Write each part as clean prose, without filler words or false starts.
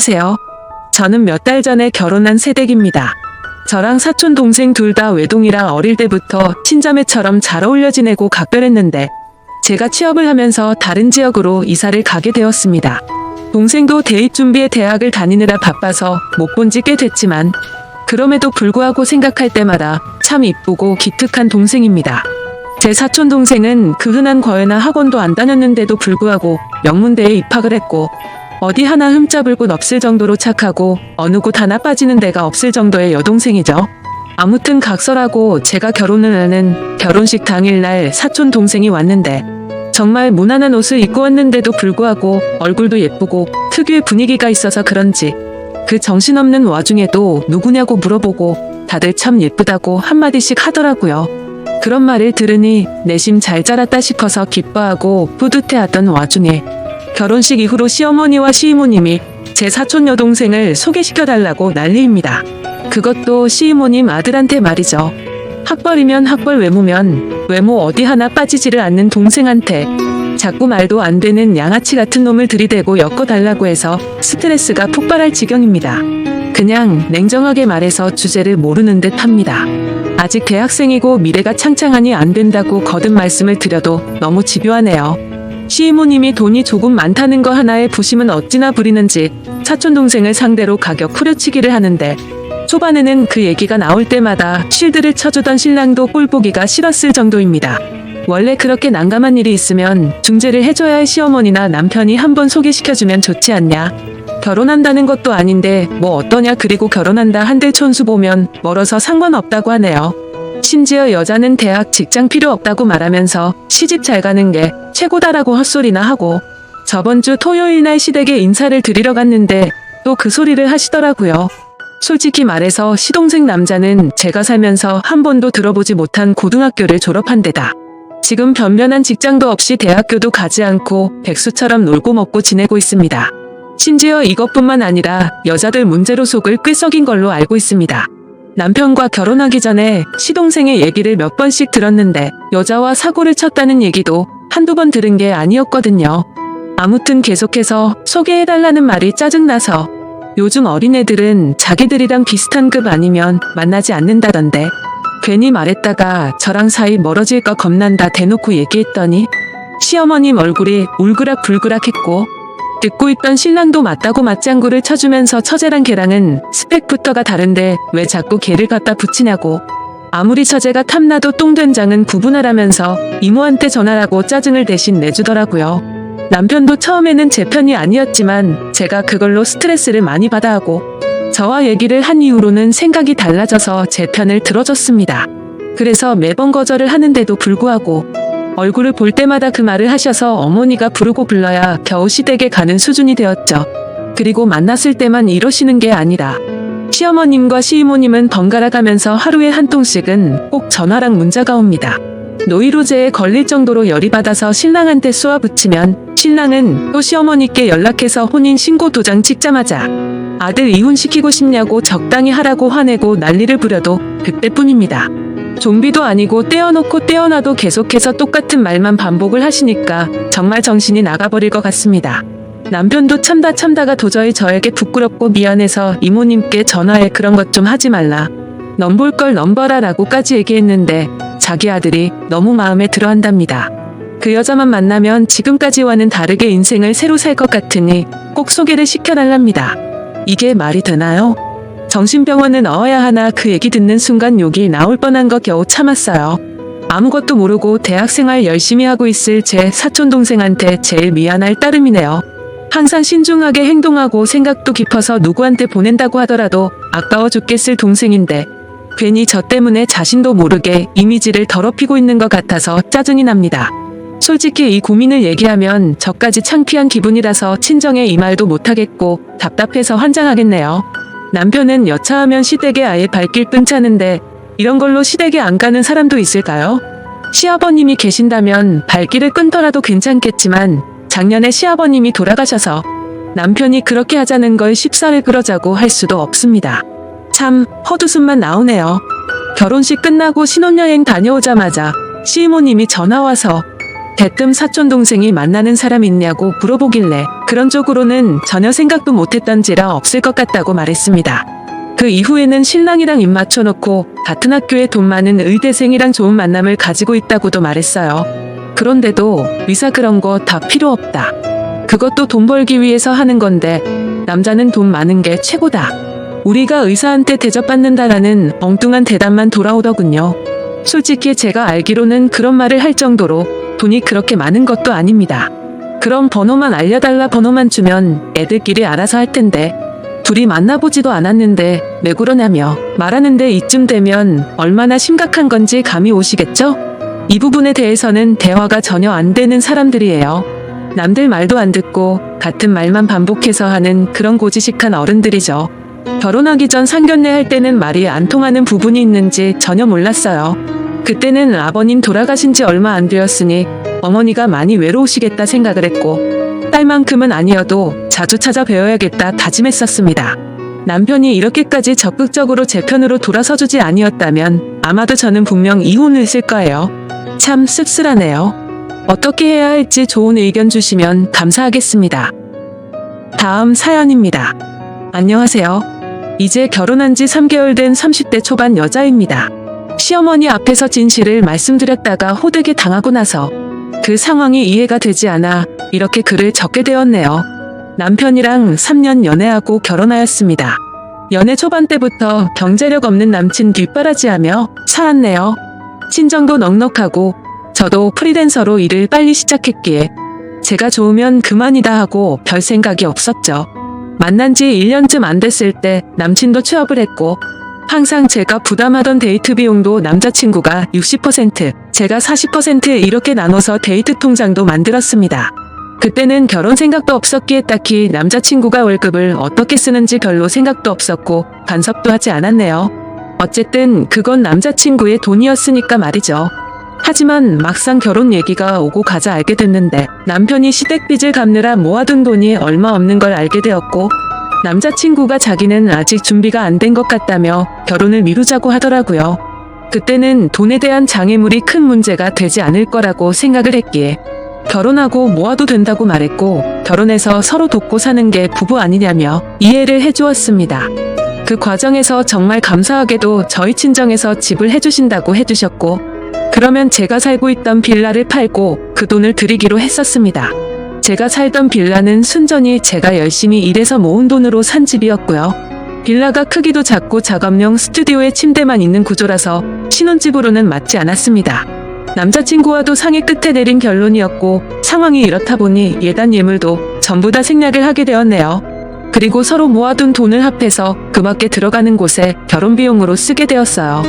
안녕하세요. 저는 몇 달 전에 결혼한 새댁입니다. 저랑 사촌 동생 둘 다 외동이라 어릴 때부터 친자매처럼 잘 어울려 지내고 각별했는데 제가 취업을 하면서 다른 지역으로 이사를 가게 되었습니다. 동생도 대입 준비에 대학을 다니느라 바빠서 못 본 지 꽤 됐지만 그럼에도 불구하고 생각할 때마다 참 이쁘고 기특한 동생입니다. 제 사촌 동생은 그 흔한 과외나 학원도 안 다녔는데도 불구하고 명문대에 입학을 했고 어디 하나 흠잡을 곳 없을 정도로 착하고 어느 곳 하나 빠지는 데가 없을 정도의 여동생이죠. 아무튼 각설하고 제가 결혼을 하는 결혼식 당일날 사촌 동생이 왔는데 정말 무난한 옷을 입고 왔는데도 불구하고 얼굴도 예쁘고 특유의 분위기가 있어서 그런지 그 정신없는 와중에도 누구냐고 물어보고 다들 참 예쁘다고 한마디씩 하더라고요. 그런 말을 들으니 내심 잘 자랐다 싶어서 기뻐하고 뿌듯해하던 와중에 결혼식 이후로 시어머니와 시이모님이 제 사촌 여동생을 소개시켜달라고 난리입니다. 그것도 시이모님 아들한테 말이죠. 학벌이면 학벌, 외모면 외모 어디 하나 빠지지를 않는 동생한테 자꾸 말도 안 되는 양아치 같은 놈을 들이대고 엮어달라고 해서 스트레스가 폭발할 지경입니다. 그냥 냉정하게 말해서 주제를 모르는 듯 합니다. 아직 대학생이고 미래가 창창하니 안 된다고 거듭 말씀을 드려도 너무 집요하네요. 시이모님이 돈이 조금 많다는 거 하나에 부심은 어찌나 부리는지 사촌동생을 상대로 가격 후려치기를 하는데 초반에는 그 얘기가 나올 때마다 쉴드를 쳐주던 신랑도 꼴보기가 싫었을 정도입니다. 원래 그렇게 난감한 일이 있으면 중재를 해줘야 할 시어머니나 남편이 한번 소개시켜주면 좋지 않냐. 결혼한다는 것도 아닌데 뭐 어떠냐. 그리고 결혼한다 한들 촌수 보면 멀어서 상관없다고 하네요. 심지어 여자는 대학 직장 필요 없다고 말하면서 시집 잘 가는 게 최고다라고 헛소리나 하고 저번 주 토요일 날 시댁에 인사를 드리러 갔는데 또 그 소리를 하시더라고요. 솔직히 말해서 시동생 남자는 제가 살면서 한 번도 들어보지 못한 고등학교를 졸업한 데다 지금 변변한 직장도 없이 대학교도 가지 않고 백수처럼 놀고 먹고 지내고 있습니다. 심지어 이것뿐만 아니라 여자들 문제로 속을 꽤 썩인 걸로 알고 있습니다. 남편과 결혼하기 전에 시동생의 얘기를 몇 번씩 들었는데 여자와 사고를 쳤다는 얘기도 한두 번 들은 게 아니었거든요. 아무튼 계속해서 소개해달라는 말이 짜증나서 요즘 어린애들은 자기들이랑 비슷한 급 아니면 만나지 않는다던데 괜히 말했다가 저랑 사이 멀어질까 겁난다 대놓고 얘기했더니 시어머님 얼굴이 울그락불그락했고 듣고 있던 신랑도 맞다고 맞장구를 쳐주면서 처제랑 걔랑은 스펙부터가 다른데 왜 자꾸 걔를 갖다 붙이냐고 아무리 처제가 탐나도 똥된장은 구분하라면서 이모한테 전화라고 짜증을 대신 내주더라고요. 남편도 처음에는 제 편이 아니었지만 제가 그걸로 스트레스를 많이 받아 하고 저와 얘기를 한 이후로는 생각이 달라져서 제 편을 들어줬습니다. 그래서 매번 거절을 하는데도 불구하고 얼굴을 볼 때마다 그 말을 하셔서 어머니가 부르고 불러야 겨우 시댁에 가는 수준이 되었죠. 그리고 만났을 때만 이러시는 게 아니라 시어머님과 시이모님은 번갈아 가면서 하루에 한 통씩은 꼭 전화랑 문자가 옵니다. 노이로제에 걸릴 정도로 열이 받아서 신랑한테 쏘아붙이면 신랑은 또 시어머니께 연락해서 혼인신고 도장 찍자마자 아들 이혼시키고 싶냐고 적당히 하라고 화내고 난리를 부려도 그때뿐입니다. 좀비도 아니고 떼어놓고 떼어놔도 계속해서 똑같은 말만 반복을 하시니까 정말 정신이 나가버릴 것 같습니다. 남편도 참다가 도저히 저에게 부끄럽고 미안해서 이모님께 전화해 그런 것 좀 하지 말라. 넘볼 걸 넘버라 라고까지 얘기했는데 자기 아들이 너무 마음에 들어 한답니다. 그 여자만 만나면 지금까지와는 다르게 인생을 새로 살 것 같으니 꼭 소개를 시켜달랍니다. 이게 말이 되나요? 정신병원은 넣어야 하나. 그 얘기 듣는 순간 욕이 나올 뻔한 거 겨우 참았어요. 아무것도 모르고 대학생활 열심히 하고 있을 제 사촌동생한테 제일 미안할 따름이네요. 항상 신중하게 행동하고 생각도 깊어서 누구한테 보낸다고 하더라도 아까워 죽겠을 동생인데 괜히 저 때문에 자신도 모르게 이미지를 더럽히고 있는 것 같아서 짜증이 납니다. 솔직히 이 고민을 얘기하면 저까지 창피한 기분이라서 친정에 이 말도 못하겠고 답답해서 환장하겠네요. 남편은 여차하면 시댁에 아예 발길 끔차는데 이런 걸로 시댁에 안 가는 사람도 있을까요? 시아버님이 계신다면 발길을 끊더라도 괜찮겠지만 작년에 시아버님이 돌아가셔서 남편이 그렇게 하자는 걸 쉽사를 그러자고 할 수도 없습니다. 참 헛웃음만 나오네요. 결혼식 끝나고 신혼여행 다녀오자마자 시이모님이 전화와서 대뜸 사촌동생이 만나는 사람 있냐고 물어보길래 그런 쪽으로는 전혀 생각도 못했던지라 없을 것 같다고 말했습니다. 그 이후에는 신랑이랑 입 맞춰놓고 같은 학교에 돈 많은 의대생이랑 좋은 만남을 가지고 있다고도 말했어요. 그런데도 의사 그런 거 다 필요 없다. 그것도 돈 벌기 위해서 하는 건데 남자는 돈 많은 게 최고다. 우리가 의사한테 대접받는다라는 엉뚱한 대답만 돌아오더군요. 솔직히 제가 알기로는 그런 말을 할 정도로 돈이 그렇게 많은 것도 아닙니다. 그럼 번호만 알려달라, 번호만 주면 애들끼리 알아서 할 텐데 둘이 만나보지도 않았는데 왜 그러냐며 말하는데 이쯤 되면 얼마나 심각한 건지 감이 오시겠죠? 이 부분에 대해서는 대화가 전혀 안 되는 사람들이에요. 남들 말도 안 듣고 같은 말만 반복해서 하는 그런 고지식한 어른들이죠. 결혼하기 전 상견례 할 때는 말이 안 통하는 부분이 있는지 전혀 몰랐어요. 그때는 아버님 돌아가신 지 얼마 안 되었으니 어머니가 많이 외로우시겠다 생각을 했고 딸만큼은 아니어도 자주 찾아뵈어야겠다 다짐했었습니다. 남편이 이렇게까지 적극적으로 제 편으로 돌아서주지 아니었다면 아마도 저는 분명 이혼을 했을 거예요. 참 씁쓸하네요. 어떻게 해야 할지 좋은 의견 주시면 감사하겠습니다. 다음 사연입니다. 안녕하세요. 이제 결혼한 지 3개월 된 30대 초반 여자입니다. 시어머니 앞에서 진실을 말씀드렸다가 호되게 당하고 나서 그 상황이 이해가 되지 않아 이렇게 글을 적게 되었네요. 남편이랑 3년 연애하고 결혼하였습니다. 연애 초반 때부터 경제력 없는 남친 뒷바라지하며 살았네요. 친정도 넉넉하고 저도 프리랜서로 일을 빨리 시작했기에 제가 좋으면 그만이다 하고 별 생각이 없었죠. 만난 지 1년쯤 안 됐을 때 남친도 취업을 했고 항상 제가 부담하던 데이트 비용도 남자친구가 60%, 제가 40% 이렇게 나눠서 데이트 통장도 만들었습니다. 그때는 결혼 생각도 없었기에 딱히 남자친구가 월급을 어떻게 쓰는지 별로 생각도 없었고 간섭도 하지 않았네요. 어쨌든 그건 남자친구의 돈이었으니까 말이죠. 하지만 막상 결혼 얘기가 오고 가자 알게 됐는데 남편이 시댁빚을 갚느라 모아둔 돈이 얼마 없는 걸 알게 되었고 남자친구가 자기는 아직 준비가 안 된 것 같다며 결혼을 미루자고 하더라고요. 그때는 돈에 대한 장애물이 큰 문제가 되지 않을 거라고 생각을 했기에 결혼하고 모아도 된다고 말했고 결혼해서 서로 돕고 사는 게 부부 아니냐며 이해를 해주었습니다. 그 과정에서 정말 감사하게도 저희 친정에서 집을 해주신다고 해주셨고 그러면 제가 살고 있던 빌라를 팔고 그 돈을 드리기로 했었습니다. 제가 살던 빌라는 순전히 제가 열심히 일해서 모은 돈으로 산 집이었고요. 빌라가 크기도 작고 작업용 스튜디오에 침대만 있는 구조라서 신혼집으로는 맞지 않았습니다. 남자친구와도 상의 끝에 내린 결론이었고 상황이 이렇다 보니 예단 예물도 전부 다 생략을 하게 되었네요. 그리고 서로 모아둔 돈을 합해서 그 밖에 들어가는 곳에 결혼 비용으로 쓰게 되었어요.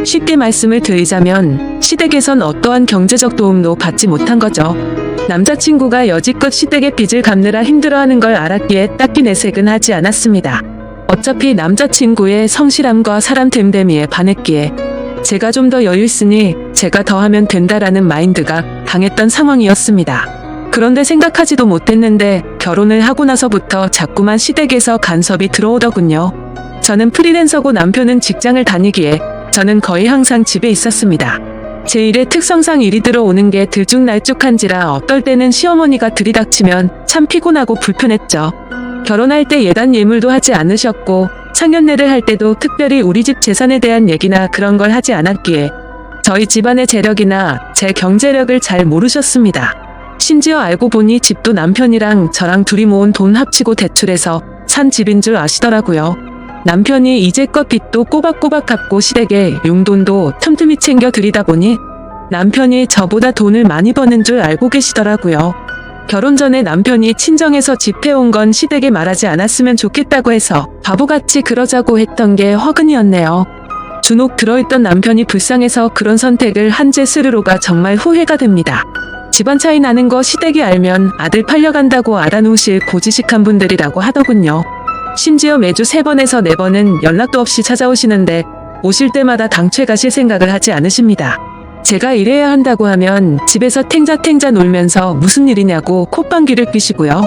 쉽게 말씀을 드리자면 시댁에선 어떠한 경제적 도움도 받지 못한 거죠. 남자친구가 여지껏 시댁의 빚을 갚느라 힘들어하는 걸 알았기에 딱히 내색은 하지 않았습니다. 어차피 남자친구의 성실함과 사람 됨됨이에 반했기에 제가 좀 더 여유 있으니 제가 더 하면 된다라는 마인드가 강했던 상황이었습니다. 그런데 생각하지도 못했는데 결혼을 하고 나서부터 자꾸만 시댁에서 간섭이 들어오더군요. 저는 프리랜서고 남편은 직장을 다니기에 저는 거의 항상 집에 있었습니다. 제 일의 특성상 일이 들어오는 게 들쭉날쭉한지라 어떨 때는 시어머니가 들이닥치면 참 피곤하고 불편했죠. 결혼할 때 예단 예물도 하지 않으셨고 상견례를 할 때도 특별히 우리 집 재산에 대한 얘기나 그런 걸 하지 않았기에 저희 집안의 재력이나 제 경제력을 잘 모르셨습니다. 심지어 알고 보니 집도 남편이랑 저랑 둘이 모은 돈 합치고 대출해서 산 집인 줄 아시더라고요. 남편이 이제껏 빚도 꼬박꼬박 갚고 시댁에 용돈도 틈틈이 챙겨 드리다 보니 남편이 저보다 돈을 많이 버는 줄 알고 계시더라고요. 결혼 전에 남편이 친정에서 집 해온 건 시댁에 말하지 않았으면 좋겠다고 해서 바보같이 그러자고 했던 게 화근이었네요. 주눅 들어있던 남편이 불쌍해서 그런 선택을 한 제 스스로가 정말 후회가 됩니다. 집안 차이 나는 거 시댁이 알면 아들 팔려간다고 알아놓으실 고지식한 분들이라고 하더군요. 심지어 매주 3번에서 4번은 연락도 없이 찾아오시는데 오실 때마다 당최 가실 생각을 하지 않으십니다. 제가 일해야 한다고 하면 집에서 탱자탱자 놀면서 무슨 일이냐고 콧방귀를 뀌시고요.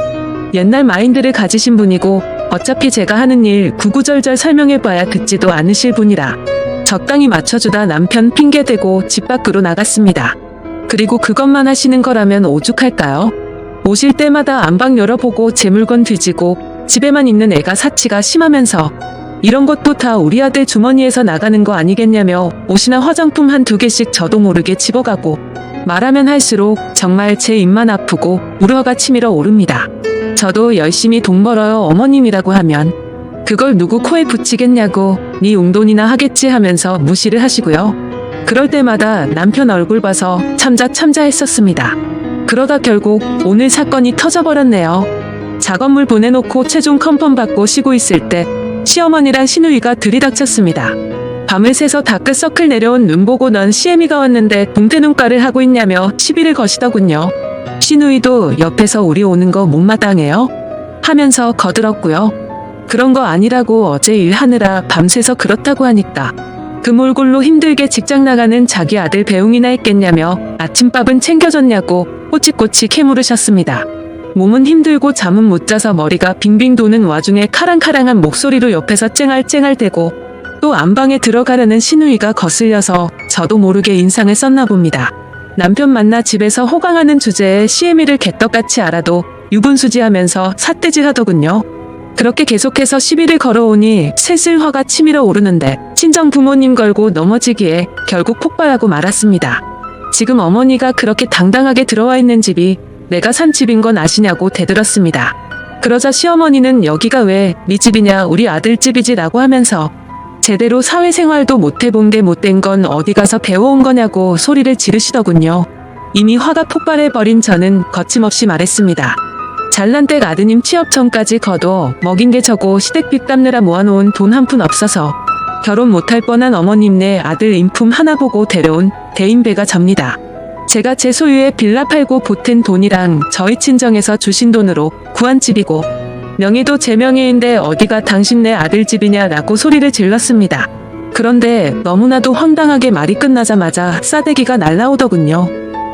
옛날 마인드를 가지신 분이고 어차피 제가 하는 일 구구절절 설명해봐야 듣지도 않으실 분이라 적당히 맞춰주다 남편 핑계대고 집 밖으로 나갔습니다. 그리고 그것만 하시는 거라면 오죽할까요? 오실 때마다 안방 열어보고 제 물건 뒤지고 집에만 있는 애가 사치가 심하면서 이런 것도 다 우리 아들 주머니에서 나가는 거 아니겠냐며 옷이나 화장품 한두 개씩 저도 모르게 집어가고 말하면 할수록 정말 제 입만 아프고 우려가 치밀어 오릅니다. 저도 열심히 돈 벌어요 어머님이라고 하면 그걸 누구 코에 붙이겠냐고 네 용돈이나 하겠지 하면서 무시를 하시고요. 그럴 때마다 남편 얼굴 봐서 참자 했었습니다. 그러다 결국 오늘 사건이 터져버렸네요. 작업물 보내놓고 최종 컨펌 받고 쉬고 있을 때 시어머니랑 시누이가 들이닥쳤습니다. 밤을 새서 다크서클 내려온 눈 보고 넌 시애미가 왔는데 동태눈가를 하고 있냐며 시비를 거시더군요. 시누이도 옆에서 우리 오는 거 못마땅해요? 하면서 거들었고요. 그런 거 아니라고 어제 일하느라 밤새서 그렇다고 하니까 그 몰골로 힘들게 직장 나가는 자기 아들 배웅이나 했겠냐며 아침밥은 챙겨줬냐고 꼬치꼬치 캐물으셨습니다. 몸은 힘들고 잠은 못 자서 머리가 빙빙 도는 와중에 카랑카랑한 목소리로 옆에서 쨍알쨍알대고 또 안방에 들어가려는 시누이가 거슬려서 저도 모르게 인상을 썼나 봅니다. 남편 만나 집에서 호강하는 주제에 시애미를 개떡같이 알아도 유분수지하면서 삿대질 하더군요. 그렇게 계속해서 시비를 걸어오니 슬슬 화가 치밀어 오르는데 친정 부모님 걸고 넘어지기에 결국 폭발하고 말았습니다. 지금 어머니가 그렇게 당당하게 들어와 있는 집이 내가 산 집인 건 아시냐고 대들었습니다. 그러자 시어머니는 여기가 왜 네 집이냐 우리 아들 집이지 라고 하면서 제대로 사회생활도 못 해본 게 못된 건 어디 가서 배워온 거냐고 소리를 지르시더군요. 이미 화가 폭발해버린 저는 거침없이 말했습니다. 잘난댁 아드님 취업 전까지 거둬 먹인 게 저고 시댁빚 갚느라 모아놓은 돈 한 푼 없어서 결혼 못할 뻔한 어머님네 아들 인품 하나 보고 데려온 대인배가 접니다. 제가 제 소유의 빌라 팔고 보탠 돈이랑 저희 친정에서 주신 돈으로 구한 집이고 명의도 제 명의인데 어디가 당신네 아들 집이냐라고 소리를 질렀습니다. 그런데 너무나도 황당하게 말이 끝나자마자 싸대기가 날라오더군요.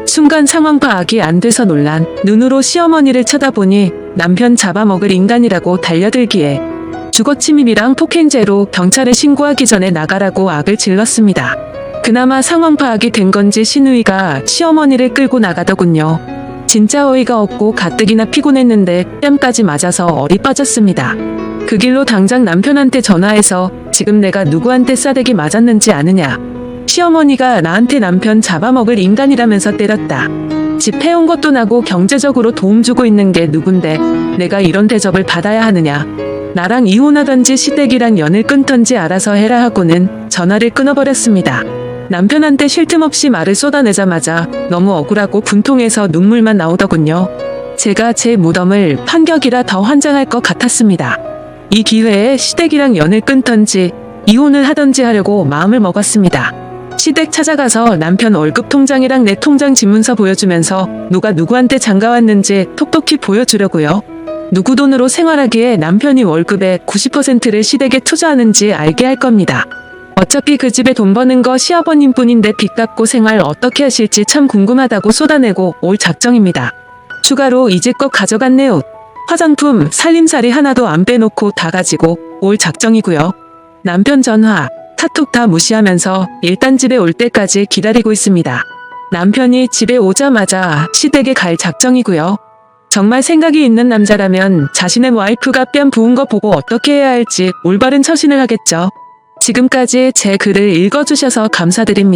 순간 상황 파악이 안 돼서 놀란 눈으로 시어머니를 쳐다보니 남편 잡아먹을 인간이라고 달려들기에 주거침입이랑 폭행죄로 경찰에 신고하기 전에 나가라고 악을 질렀습니다. 그나마 상황 파악이 된 건지 시누이가 시어머니를 끌고 나가더군요. 진짜 어이가 없고 가뜩이나 피곤했는데 뺨까지 맞아서 얼이 빠졌습니다. 그 길로 당장 남편한테 전화해서 지금 내가 누구한테 싸대기 맞았는지 아느냐. 시어머니가 나한테 남편 잡아먹을 인간이라면서 때렸다. 집 해온 것도 나고 경제적으로 도움 주고 있는 게 누군데 내가 이런 대접을 받아야 하느냐. 나랑 이혼하던지 시댁이랑 연을 끊던지 알아서 해라 하고는 전화를 끊어버렸습니다. 남편한테 쉴 틈 없이 말을 쏟아내자마자 너무 억울하고 분통해서 눈물만 나오더군요. 제가 제 무덤을 판격이라 더 환장할 것 같았습니다. 이 기회에 시댁이랑 연을 끊던지 이혼을 하던지 하려고 마음을 먹었습니다. 시댁 찾아가서 남편 월급 통장이랑 내 통장 집문서 보여주면서 누가 누구한테 장가왔는지 톡톡히 보여주려고요. 누구 돈으로 생활하기에 남편이 월급의 90%를 시댁에 투자하는지 알게 할 겁니다. 어차피 그 집에 돈 버는 거 시아버님뿐인데 빚 갚고 생활 어떻게 하실지 참 궁금하다고 쏟아내고 올 작정입니다. 추가로 이제껏 가져간 내 옷, 화장품, 살림살이 하나도 안 빼놓고 다 가지고 올 작정이고요. 남편 전화, 카톡 다 무시하면서 일단 집에 올 때까지 기다리고 있습니다. 남편이 집에 오자마자 시댁에 갈 작정이고요. 정말 생각이 있는 남자라면 자신의 와이프가 뺨 부은 거 보고 어떻게 해야 할지 올바른 처신을 하겠죠. 지금까지 제 글을 읽어주셔서 감사드립니다.